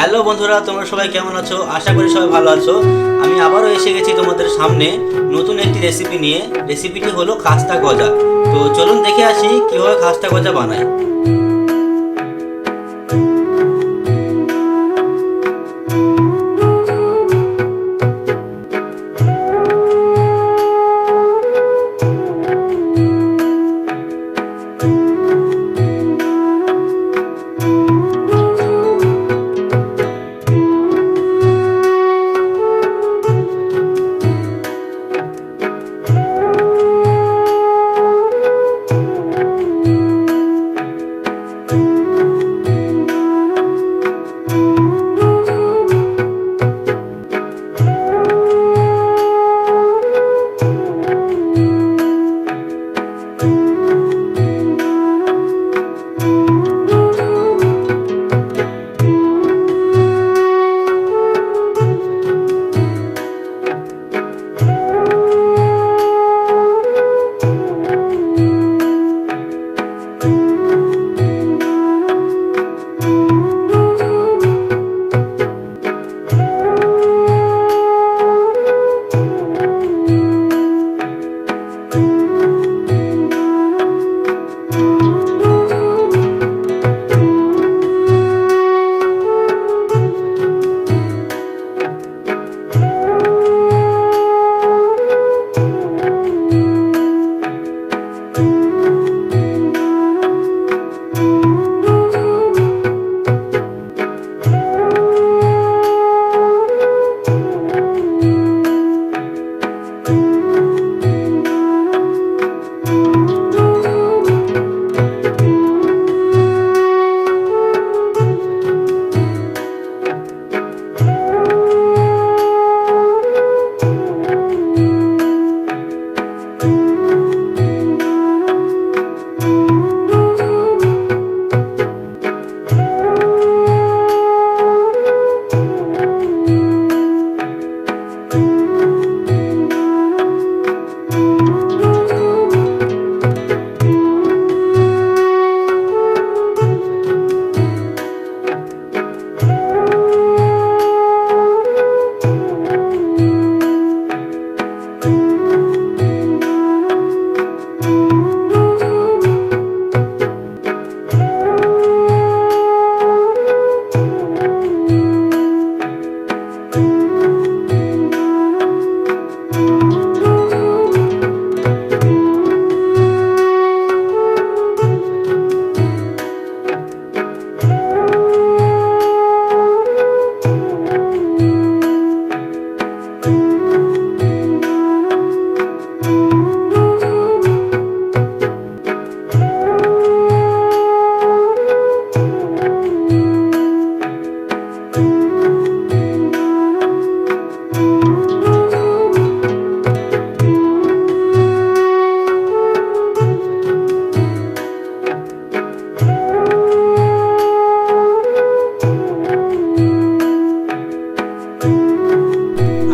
Hello বন্ধুরা, তোমরা সবাই কেমন আছো? আশা করি সবাই ভালো আছো। আমি আবারও এসে গেছি তোমাদের সামনে নতুন একটি রেসিপি নিয়ে। রেসিপিটি হলো খাস্তা গজা। তো চলুন দেখে আসি কিভাবে খাস্তা গজা বানায়।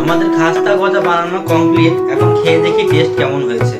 আমাদের খাস্তা গজা বানানো কমপ্লিট। এখন খেয়ে দেখি টেস্ট কেমন হয়েছে।